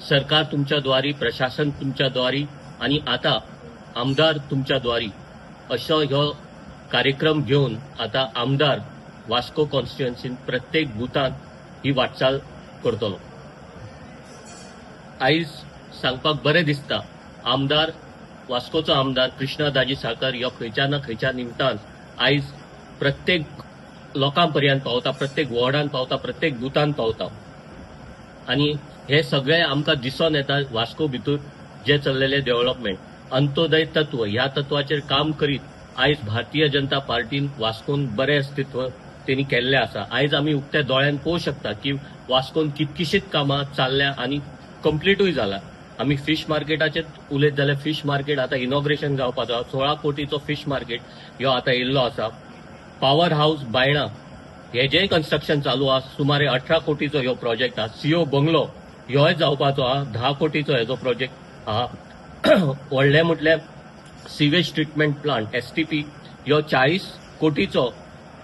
सरकार तुमच्या द्वारी, प्रशासन तुमच्या द्वारी आणि आता आमदार तुमच्या द्वारी असो ह्यो कार्यक्रम घेऊन आता आमदार वास्को कॉन्स्टिट्युएन्सीन प्रत्येक बुथान ही वाटचाल करतलो. आयज सांगपाक बरें दिसता आमदार वास्कोचो आमदार कृष्णदाजी साळकर ह्यो खंयच्या ना खंयच्या निमतान आयज प्रत्येक लोकांपर्यंत पावता, प्रत्येक वॉर्डान पावता, प्रत्येक बुथान पावता आणि हे सगळे आमकां दिसून येता वास्को भितर जे चल्लेले डेव्हलपमेंट. अंत्योदय तत्व ह्या तत्वाचेर काम करीत आयज भारतीय जनता पार्टीन वास्कोन बरें अस्तित्व तेणी केल्लें आसा. आयज आमी उक्त्या दोळ्यान पळोवंक शकता की वास्कोन कितकीशीच कामां चालल्या आणि कंप्लीटूय जाला. आमी फीश मार्केटाचेर उलयत जाल्यार फीश मार्केट आता इनॉग्रेशन जावपाचो 16 कोटीचो फीश मार्केट ह्यो आता येयल्लो आसा. पॉवर हाऊस बायणा हे जे कन्स्ट्रक्शन चालू आहा सुमारे 18 कोटीचो ह्यो प्रोजेक्ट आहा. सीओ बंगलो ह्योय जावपाचो आहा 10 कोटीचो हेजो प्रोजेक्ट आहा. व्हडले म्हटल्यार सिवेज ट्रिटमेंट प्लांट एसटीपी ह्यो 40 कोटीचो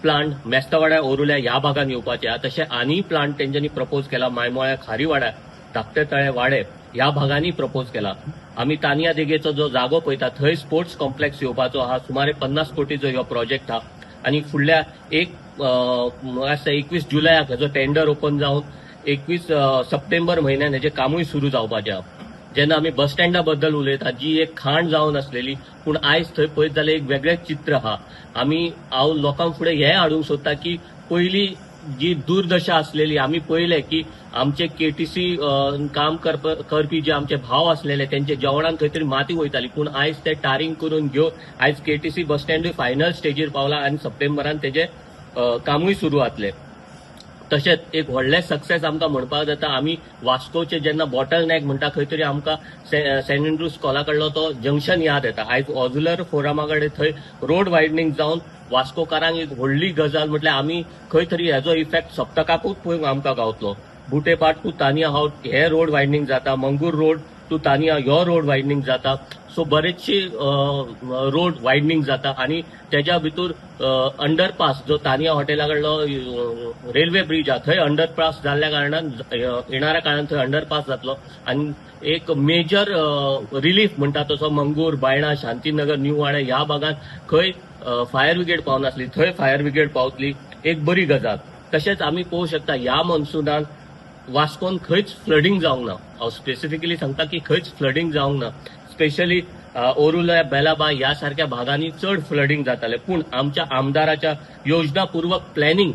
प्लांट मेस्तवाड्या ओरुल्या ह्या भागात येवपाचे आहा. तशें आनी प्लांट तेंच्यांनी प्रपोज केला मायमोळ्या खारीवाड्या धाकटे तळे वाडे ह्या भागांनी प्रपोज केला. आमी तानिया देगेचो जो जागो पळयता थंय स्पोर्ट्स कॉम्प्लेक्स येवपाचो आहा. सुमारे 50 कोटीचो ह्यो प्रोजेक्ट आहा आणि फुडल्या 21 जुलयाक हेजो टेंडर ओपन जावन 21 सप्टेंबर म्हयन्यान हेजें कामूय सुरू जावपाचें आहा. जेन्ना आमी बस स्टँडा बद्दल उलयता जी एक खाण जावन आसलेली पूण आयज थंय पळयत जाल्यार एक वेगळेंच चित्र आहा. हांव लोकांक फुडें हें हाडूंक सोदता की पयलीं जी दुर्दशा असलेली आम्ही पळयलें की आमचे केटीसी काम करपी जे आमचे भाव असलेले त्यांचे जेवणान खंय तरी माती वयताली पूण आयज ते टारिंग करून घेवन आयज केटीसी बस स्टँडूय फायनल स्टेजीर पावला आणि सप्टेंबरान तेजे कामूय सुरू जातले. तशेंच एक व्हडले सक्सेस आमकां म्हणपाक जाता आमी वास्कोचे जेन्ना बॉटल नॅक म्हणटा खंय तरी आमकां सेंट एंड्रूज स्कॉला कडलो तो जंक्शन याद येता. आयज ऑझुलर फोरमा कडेन थंय रोड वायडनींग जावन वास्कोकारांक एक व्हडली गजाल म्हटल्यार आमी खंय तरी हेजो इफेक्ट सप्तकाकूच पळोवंक आमकां गावतलो. बुटेपाट टू तानिया हावट हे रोड वायडनींग जाता, मंगूर रोड टू तानिया ह्यो रोड वायडनींग जाता. सो बरेचशी रोड वायडनींग जाता आणि त्याच्या भितर अंडरपास जो तानिया हॉटेला कडलो रेल्वे ब्रिज आहा थंय अंडरपास जाल्ल्या कारणान येणाऱ्या काळात थंय अंडरपास जातलो आणि एक मेजर रिलीफ म्हणटा तसो मंगूर बायणा शांतीनगर न्यू वाडे ह्या भागात खंय फायर ब्रिगेड पावनासली थंय फायर ब्रिगेड पावतली एक बरी गजाल. तशेंच आमी पळोवंक शकता ह्या मॉन्सुनान वास्कोन खंयच फ्लडिंग जावंक ना. हांव स्पेसिफिकली सांगता की खंयच फ्लडिंग जावंक ना. स्पेशली ओरुल्या बेलाबा ह्या सारख्या भागांनी चड फ्लडिंग जाताले पूण आमच्या आमदाराच्या योजनापूर्वक प्लॅनिंग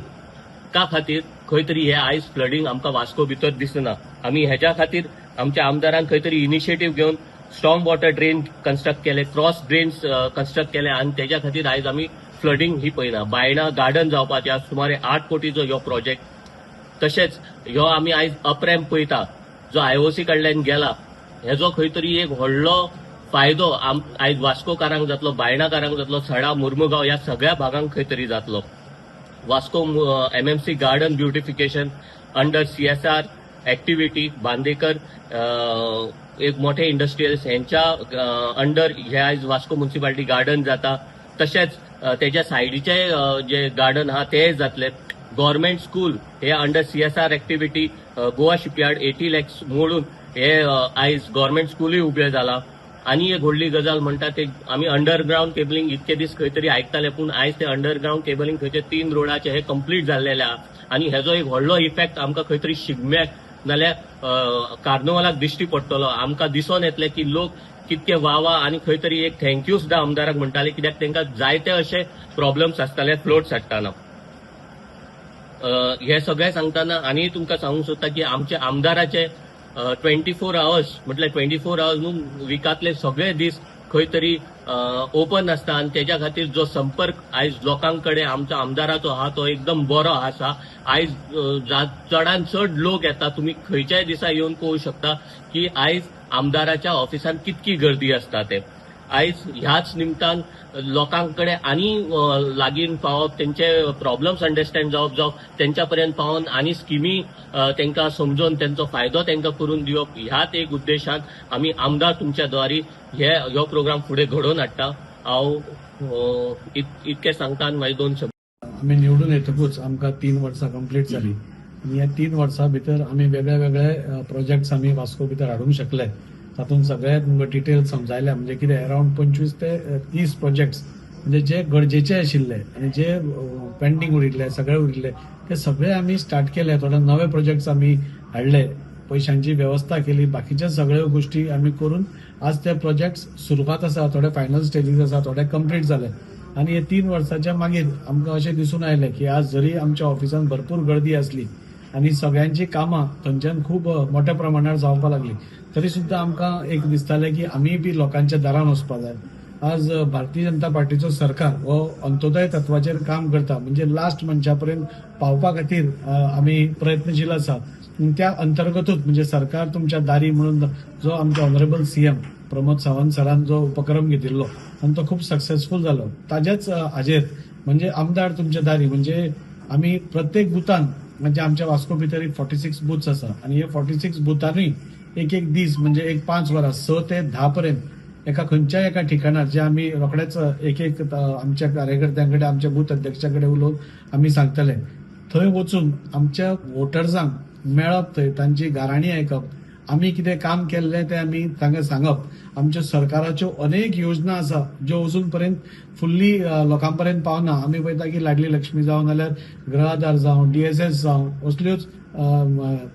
का खातीर खंय तरी हे आयज फ्लडिंग आमकां वास्को भितर दिसना. आमी हेच्या खातीर आमच्या आमदारान खंय तरी इनिशिएटीव घेवन स्ट्रॉंग वॉटर ड्रेन कन्स्ट्रक्ट केले, क्रॉस ड्रेन्स कन्स्ट्रक्ट केले आणि त्याच्या खातीर आयज आमी फ्लडिंग ही पळयना. बायणा गार्डन जावपाचे सुमारे 8 कोटीचो ह्यो प्रोजेक्ट. तशेंच ह्यो आमी आयज अपरॅम्प पळयता जो आयओसी कडल्यान गेला हेजो खंय तरी एक व्हडलो फायदो आयज वास्कोकारांक जातलो, बायणाकारांक जातलो, सडा मुर्मुगांव ह्या सगळ्या भागांक खंय तरी जातलो. Vasco MMC garden beautification under CSR activity Bandekar एक मोठे इंडस्ट्रियल्स यांच्या अंडर हे आयज वास्को म्युनिसिपालिटी गार्डन जाता. तशेंच तेच्या सायडीचे जे गार्डन आहा ते जातले. गव्हर्नमेंट स्कूल हे under CSR activity Goa shipyard 80 lakhs मोडून हे आयज गव्हर्नमेंट स्कूलूय उबें जाला. आणि एक व्हडली गजाल म्हणटा ते आमी अंडरग्राउंड केबलिंग इतके दीस खंय तरी आयकताले पूण आयज ते अंडरग्राउंड केबलिंग थंयचे 3 रोडाचे हे कंप्लीट जाल्लेले आहा आणि हेजो एक व्हडलो इफेक्ट आमकां खंय तरी शिगम्याक नाल्यार कार्निवलाक दिश्टी पडटलो. आमकां दिसून येतले की लोक कितके वावा आणि खंय तरी एक थँक्यू सुद्दां आमदाराक म्हणटाले कित्याक तांकां जायते अशे प्रॉब्लेम्स आसताले फ्लोट्स हाडटाना. हे सगळें सांगतना आनी तुमकां सांगूंक सोदता की आमच्या आमदाराचे 24 आवर्स म्हटल्यार 24 आवर्स न्हू विकातले सगळे दीस खंय तरी ओपन आसता आणि त्याच्या खातीर जो संपर्क आयज लोकांकडे आमच्या आमदाराचो आहा तो एकदम बरो आसा. आयज चडान चड लोक येता. तुम्ही खंयच्याय दिसा येवन पळोवंक शकता की आयज आमदाराच्या ऑफिसान कितकी गर्दी असता ते. आयज ह्याच निमतान लोकांकडे आणि लागीन पावप त्यांचे प्रॉब्लेम्स अंडरस्टँड जावप त्यांच्या पर्यंत पावन आणि स्किमी त्यांना समजून त्यांचा फायदो त्यांना करून दिवप ह्याच एक उद्देशान आम्ही आमदार तुमच्या द्वारी ह्यो प्रोग्राम फुडें घडोवन हाडटा. हांव इतके सांगता आनी मागीर 2 शब्द. आम्ही निवडून येतकूच आमकां 3 वर्सां कंप्लीट जाली आनी ह्या 3 वर्सां भितर आमी वेगळे वेगळे प्रोजेक्ट्स आमी वास्को भितर हाडूंक शकले. तातूंत सगळ्यात तुमकां डिटेल समजायल्या म्हणजे कितें अरावंड 25 ते 30 प्रोजेक्ट्स म्हणजे जे गरजेचे आशिल्ले आनी जे पेंडींग उरिल्ले सगळे उरिल्ले ते सगळे आमी स्टार्ट केले. थोडे नवे प्रोजेक्ट्स आमी हाडले, पैशांची व्यवस्था केली, बाकीच्या सगळ्यो गोष्टी आमी करून आज ते प्रोजेक्ट्स सुरवात आसा, थोडे फायनल स्टेजीस आसा, थोडे कंप्लीट जाले. आनी हे 3 वर्सांच्या मागीर आमकां अशें दिसून आयलें की आज जरी आमच्या ऑफिसान भरपूर गर्दी आसली आनी सगळ्यांची कामां थंयच्यान खूब मोठ्या प्रमाणार जावपाक लागली, तरी सुद्दां आमकां एक दिसतालें की आमी बी लोकांच्या दारान वचपाक जाय. आज भारतीय जनता पार्टीचो सरकार हो अंत्योदय तत्वाचेर काम करता, म्हणजे लास्ट मनशा पर्यंत पावपा खातीर आमी प्रयत्नशील आसा. त्या अंतर्गतूच म्हणजे सरकार तुमच्या दारी म्हणून जो आमचे ऑनरेबल सीएम प्रमोद सावंत सरान जो उपक्रम घेतिल्लो आनी तो खूप सक्सेसफूल जालो. ताजेच हाजेर म्हणजे आमदार तुमच्या दारी म्हणजे आमी प्रत्येक बुथान म्हणजे आमच्या वास्को भितर 46 बुथ्स आसा आनी हे 46 बुथांनी एक दीस म्हणजे एक 5 वरां 6 ते 10 पर्यंत खंयच्याय एका ठिकाणार जे आमी रोखडेच एक आमच्या कार्यकर्त्यांकडे आमच्या बूथ अध्यक्षाकडे उलोवन आमी सांगतले. थंय वचून आमच्या वोटर्सांक मेळप, थंय तांची गाराणी आयकप, आमी कितें काम केल्लें तें आमी तांकां सांगप. आमच्या सरकाराच्यो अनेक योजना आसा ज्यो अजून पर्यंत फुल्ली लोकां पर्यंत पावना. आमी पळयता की लाडली लक्ष्मी जावं नाल्यार गृह आधार जावं DSS जावं असल्योच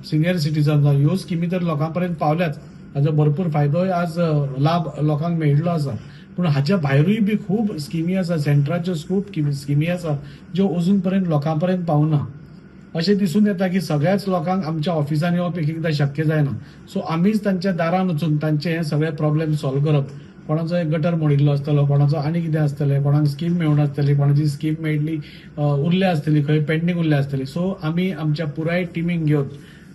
सिनियर सिटीजन जावं ह्यो स्किमी तर लोकां पर्यंत पावल्याच. हाचो भरपूर फायदोय आज लाभ लोकांक मेळिल्लो आसा. पूण हाच्या भायरूय बी खूब स्किमी आसा, सेंटराच्यो खूब स्किमी आसा ज्यो अजून पर्यंत लोकां पर्यंत पावना. अशें दिसून येता की सगळ्याच लोकांक आमच्या ऑफिसान येवप एक एकदां शक्य जायना. सो आमीच तांच्या दारान वचून तांचे हे सगळे प्रॉब्लेम सॉल्व करप. कोणाचो एक गटर मोडिल्लो आसतलो, कोणाचो आनी कितें आसतलें, कोणाक स्कीम मेळनासतली, कोणाची स्कीम मेळिल्ली उरल्या आसतली, खंय पेंडींग उरल्या आसतली. सो आमी आमच्या पुराय टिमीक घेवन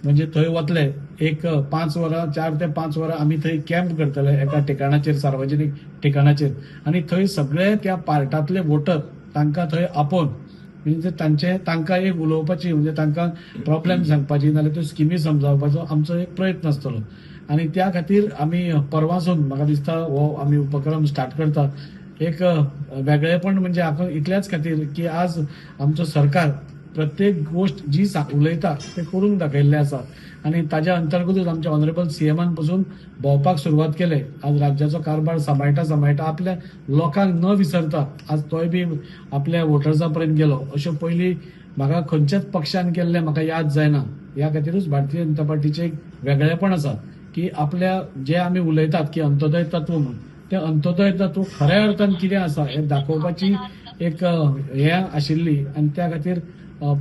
म्हणजे थंय वतले, एक 5 वरां 4 ते 5 वरां आमी थंय कॅम्प करतले एका ठिकाणाचेर, सार्वजनीक ठिकाणाचेर. आनी थंय सगळे त्या पार्टातले वोटर तांकां थंय आपोवन म्हणजे तांकां एक उलोवपाची म्हणजे तांकां प्रॉब्लेम सांगपाची नाल्यार त्यो स्किमी समजावपाचो आमचो एक प्रयत्न आसतलो. आनी त्या खातीर आमी परवासून म्हाका दिसता हो आमी उपक्रम स्टार्ट करता. एक वेगळेपण म्हणजे इतल्याच खातीर की आज आमचो सरकार प्रत्येक गोष्ट जी उलयता ते करून दाखयल्ले आसा आनी ताज्या अंतर्गतूच आमच्या ऑनरेबल सीएमान पासून भोंवपाक सुरवात केले. आज राज्याचो कारभार सांबाळटा आपल्या लोकांक न विसरता आज तोय बी आपल्या वोटर्सां पर्यंत गेलो. अश्यो पयलीं म्हाका खंयच्याच पक्षान केल्ले म्हाका याद जायना. ह्या खातीरूच भारतीय जनता पार्टीचें एक वेगळेपण आसा की आपल्या जे आमी उलयतात की अंत्योदय तत्व म्हणून तें अंत्योदय तत्व खऱ्या अर्थान कितें आसा हें दाखोवपाची एक हें आशिल्ली. आनी त्या खातीर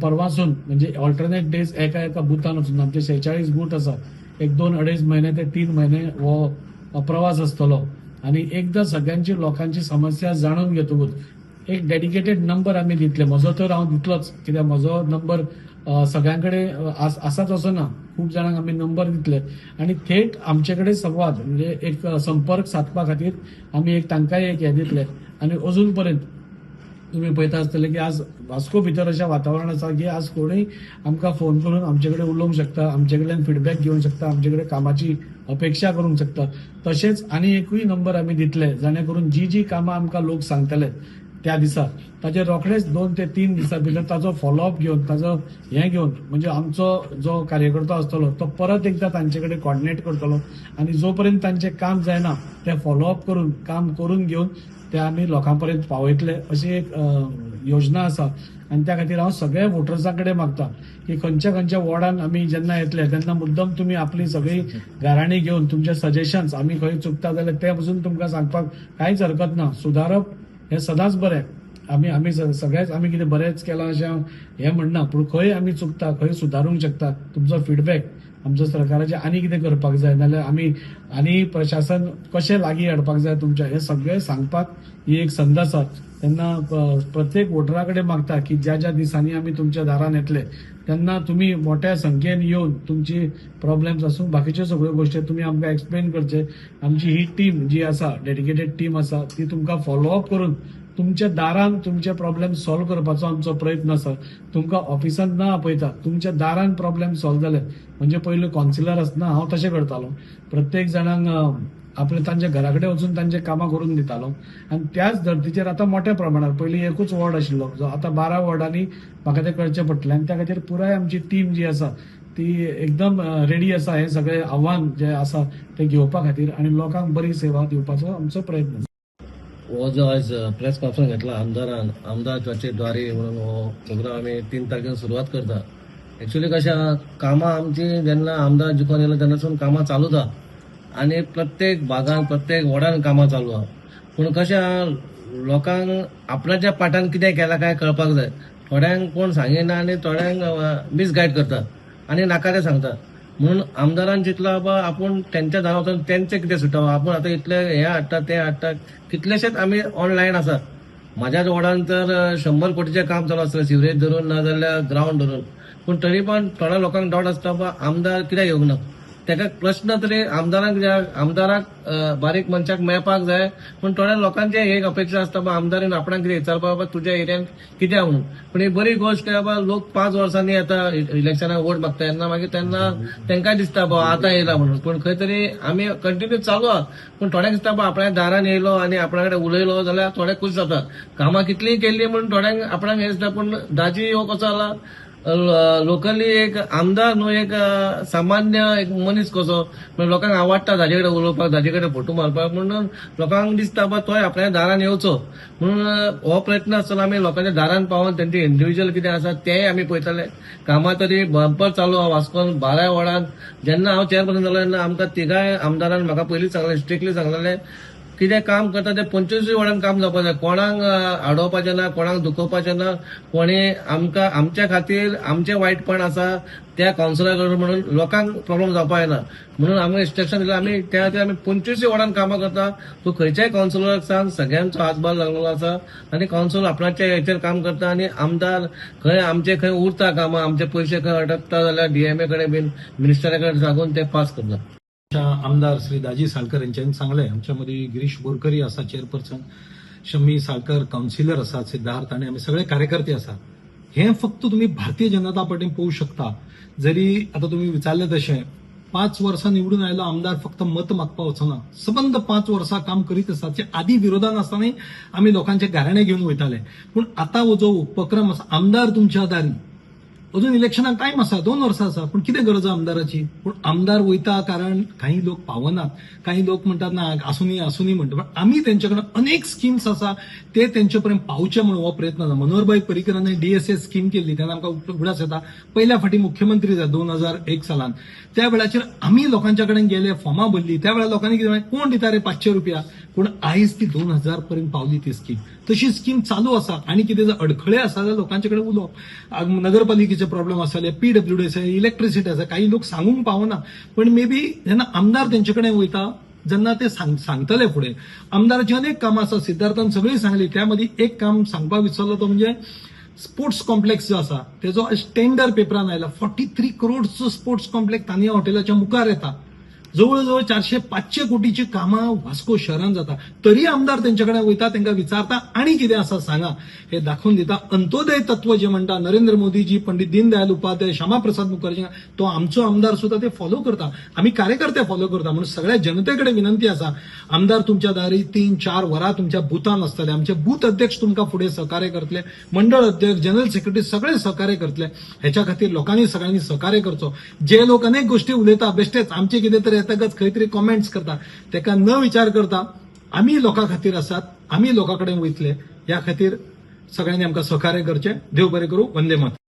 परवासून म्हणजे ऑल्टरनेट डेज एका बुथान वचून आमचे 46 बूथ आसा, एक 2-2.5 महिने ते 3 महिने हो प्रवास आसतलो. आनी एकदां सगळ्यांची लोकांची समस्या जाणून घेतकूच एक डेडिकेटेड नंबर आमी दितले. म्हजो तर हांव दितलोच कित्याक म्हजो नंबर सगळ्यांकडे आसाच असो ना. खूब जाणांक आमी नंबर दितले आनी थेट आमचे कडेन संवाद म्हणजे एक संपर्क साधपा खातीर आमी एक तांकांय एक हें दितले. आनी अजून पर्यंत तुम्ही पळयता आसतले की आज वास्को भितर अशें वातावरण आसा की आज कोणूय आमकां फोन करून आमचे कडेन उलोवंक शकता, आमचे कडल्यान फीडबॅक घेवंक शकता, आमचे कडेन कामाची अपेक्षा करूंक शकता. तशेंच आनी एकूय नंबर आमी दितले जेणे करून जी कामां आमकां लोक सांगतले त्या दिसा ताचे रोखडेच 2 ते 3 दिसां भितर ताजो फॉलोअप घेवन ताजो हें घेवन म्हणजे आमचो जो कार्यकर्तो आसतलो तो परत एकदां तांचे कडेन कॉर्डिनेट करतलो आनी जो पर्यंत तांचें काम जायना तें फॉलोअप करून काम करून घेवन ते आमी लोकां पर्यंत पावयतले अशी एक योजना आसा. आनी त्या खातीर हांव सगळ्या वोटर्सां कडेन मागता की खंयच्या वॉर्डान आमी जेन्ना येतले तेन्ना मुद्दम तुमी आपली सगळी गाराणी घेवन तुमचे सजेशन्स आमी खंय चुकता जाल्यार ते पसून तुमकां सांगपाक कांयच हरकत ना. सुदारप हें सदांच बरें. आमी सगळेच आमी कितें बरेंच केलां अशें हें म्हणना, पूण खंय आमी चुकता खंय सुदारूंक शकता तुमचो फीडबॅक आमच्या सरकाराचें आनी कितें करपाक जाय नाल्यार आमी आनी प्रशासन कशें लागीं हाडपाक जाय तुमच्या हें सगळें सांगपाक ही एक संद आसा. तेन्ना प्रत्येक वोटरा कडेन मागता की ज्या दिसांनी आमी तुमच्या दारान येतले तेन्ना तुमी मोठ्या संख्येन येवन तुमची प्रॉब्लेम्स आसूं बाकीच्यो सगळ्यो गोश्टी तुमी आमकां एक्सप्लेन करचे. आमची ही टीम जी आसा डेडिकेटेड टीम आसा ती तुमकां फॉलोअप करून तुमच्या दारान तुमचे प्रॉब्लेम सॉल्व करपाचो आमचो प्रयत्न आसा. तुमकां ऑफिसांत ना आपयता, तुमच्या दारान प्रॉब्लेम सॉल्व जाले म्हणजे पयलीं कॉन्सिलर आसना हांव तशें करतालो. प्रत्येक जाणांक आपले तांच्या घरा कडेन वचून तांचे कामां करून दितालो आनी त्याच धर्तीचेर आतां मोठ्या प्रमाणात पयलीं एकूच वॉर्ड आशिल्लो जो आतां 12 वॉर्डांनी म्हाका तें करचें पडटलें आनी त्या खातीर पुराय आमची टीम जी आसा ती एकदम रेडी आसा हे सगळे आव्हान जे आसा ते घेवपा खातीर आनी लोकांक बरी सेवा दिवपाचो आमचो प्रयत्न. हो जो आज प्रेस कॉन्फरन्स घेतला आमदारान आमदार चर्चेद्वारे म्हणून हो प्रोग्राम आम्ही 3 तारखेला सुरुवात करता. ऍक्च्युली कशा कामां आमची जेन्ना आमदार जिखून येयलो तेन्नासून कामां चालू आहा आनी प्रत्येक भागांत प्रत्येक वॉर्डान कामां चालू आहा. पूण कशें आहा लोकांक आपणाच्या पाटान कितें केलां काय कळपाक जाय. थोड्यांक कोण सांगिना आनी थोड्यांक मिसगायड करता आनी नाका तें सांगता. म्हणून आमदारान चिंतला बाबा आपूण तेंच्या दारा वचून तेंचें कितें सुटावं. आपूण आतां इतले हें हाडटा तें हाडटा कितलेशेच आमी ऑनलायन आसा. म्हाज्याच वॉर्डान तर 100 कोटीचें काम चालू आसलें सिवरेज धरून ना जाल्यार ग्रावंड धरून. पूण तरी पण थोड्या लोकांक डावट आसता बाबा आमदार कित्याक येवंक ना. तेका प्रश्न तरी आमदाराक बारीक मनशाक मेळपाक जाय. पूण थोड्या लोकांचे एक अपेक्षा आसता बाबा आमदारीन आपणाक कितें विचारपा बाबा तुज्या एरियान कित्याक म्हणून. पूण ही बरी गोश्ट बाबा लोक 5 वर्सांनी येता इलेक्शनाक वोट मागता तेन्ना मागीर तेन्ना तेंकाय दिसता बाबा आतां येयला म्हणून. पूण खंय तरी आमी कंटिन्यू चालू आहा. पूण थोड्यांक दिसता बाबा आपल्या दारान येयलो आनी आपणा कडेन उलयलो जाल्यार थोडे खूश जाता. कामां कितलीय केल्ली म्हणून थोड्यांक आपणाक हें दिसता. पूण दाजी हो कसो जाला लोकली एक आमदार न्हू एक सामान्य एक मनीस कसो म्हणजे लोकांक आवडटा ताजे कडेन उलोवपाक ताजे कडेन फोटो मारपाक. म्हणून लोकांक दिसता बा तोय आपल्या दारान येवचो म्हणून हो प्रयत्न आसतना आमी लोकांच्या दारान पावोन तेंचे इंडिव्हिज्युअल कितें आसा तेंय आमी पळयतले. कामां तरी बंपर चालू आहा वास्कोन 12 वॉर्डान. जेन्ना हांव चेअरपर्सन जालो तेन्ना आमकां तिगाय आमदारान म्हाका पयलीं सांगलें स्ट्रिक्टली सांगलेलें कितें काम करता तें 25 वॉर्डान काम जावपाक जाय. कोणाक आडोवपाचें ना कोणाक दुखोवपाचें ना. कोणी आमकां आमच्या खातीर आमचें वायटपण आसा त्या कावन्सिलर कडेन म्हणून लोकांक प्रॉब्लेम जावपाक येना. म्हणून आमकां इंस्ट्रक्शन दिलें आमी त्या खातीर आमी 25 वॉर्डान कामां करता. तूं खंयच्याय कावन्सिलराक सांग सगळ्यांचो हातभार लागलेलो आसा आनी कावन्सिलर आपणाच्या हेचेर काम करता आनी आमदार खंय आमचे खंय उरता कामां आमचे पयशे खंय अटकता जाल्यार डीएमए कडेन बीन मिनिस्टरा कडेन सांगून ते पास करता. आमदार श्री दाजी साळकर यांच्यानी सांगले आमच्यामध्ये गिरीश बोरकरी असा चेअरपर्सन शम्मी साळकर काउन्सिलर असा सिद्धार्थ आणि आम्ही सगळे कार्यकर्ते असा. हे फक्त तुम्ही भारतीय जनता पार्टीन पाहू शकता. जरी आता तुम्ही विचारले तशें 5 वर्सां निवडून आयलो आमदार फक्त मत मागपा वचना सबंद 5 वर्सां काम करीत आसा. जे आदी विरोधान आसताना आम्ही लोकांचे गाराणे घेऊन वयताले. पूण आता हो जो उपक्रम आसा आमदार तुमच्या दारी अजून इलेक्शनाक टाइम आसा 2 वर्सां आसा. पूण कितें गरज आमदाराची. पूण आमदार वयता कारण काही लोक पावनात काही लोक म्हणतात ना आसुनी म्हणटा. पण आम्ही त्यांच्याकडे अनेक स्कीम्स आसा ते तेंचे पर्यंत पावचे म्हणून हो प्रयत्न आसा. मनोहरभाई पर्रीकरान डीएसएस स्कीम केल्ली तेन्ना आमकां उगडास येता. पहिल्या फाटी मुख्यमंत्री जाले 2001 सालान. त्या वेळाचेर आम्ही लोकांच्या कडेन गेले फॉर्मां भरली. त्या वेळार लोकांनी कितें म्हळें कोण दिता रे 500 रुपया. पूण आयज ती 2000 पर्यंत पावली ती स्कीम. तशी स्कीम चालू आसा. आणि कितें जर अडखळे आसा जाल्यार लोकांचे कडेन उलोवप. नगरपालिकेचे प्रॉब्लेम आसले पीडब्ल्यूडी आसा इलेक्ट्रिसिटी आसा काही लोक सांगूंक पावना. पण मे बी जेन्ना आमदार तेंचे कडेन वयता जेन्ना ते सांगतले फुडें आमदाराची अनेक कामां आसा. सिद्धार्थान सगळी सांगली. त्यामध्ये एक काम सांगपाक विसरलो तो म्हणजे स्पोर्ट्स कॉम्प्लेक्स जो आसा तेजो आज टेंडर पेपरान आयला. 43 करोडचो स्पोर्ट्स कॉम्प्लेक्स तानिया हॉटेलाच्या मुखार येता. जवळजवळ 400-500 कोटीची कामां वास्को शहरान जाता. तरी आमदार तेंच्याकडे वयता तांकां विचारता आनी कितें आसा सांगा हे दाखवून दिता. अंत्योदय तत्व जे म्हणटा नरेंद्र मोदीजी पंडित दीनदयाल उपाध्याय श्यामाप्रसाद मुखर्जी तो आमचो आमदार सुद्धा ते फॉलो करता. आम्ही कार्यकर्ते फॉलो करता. म्हणून सगळ्या जनतेकडे विनंती आसा आमदार तुमच्या दारी 3-4 वरां तुमच्या बुथान आसतले. आमचे बूथ अध्यक्ष तुमकां फुडें सहकार्य करतले. मंडळ अध्यक्ष जनरल सेक्रेटरी सगळे सहकार्य करतले. ह्याच्या खातीर लोकांनी सगळ्यांनी सहकार्य करचो. जे लोक अनेक गोष्टी उलयता बेश्टेच आमचे कितें तरी येतकच खंय तरी कॉमेंट्स करता तेका न विचार करता आम्ही लोकां खातीर आसात आम्ही लोकां कडेन वयतले. ह्या खातीर सगळ्यांनी आमकां सहकार्य करचें. देव बरें करूं. वंदे मातरम.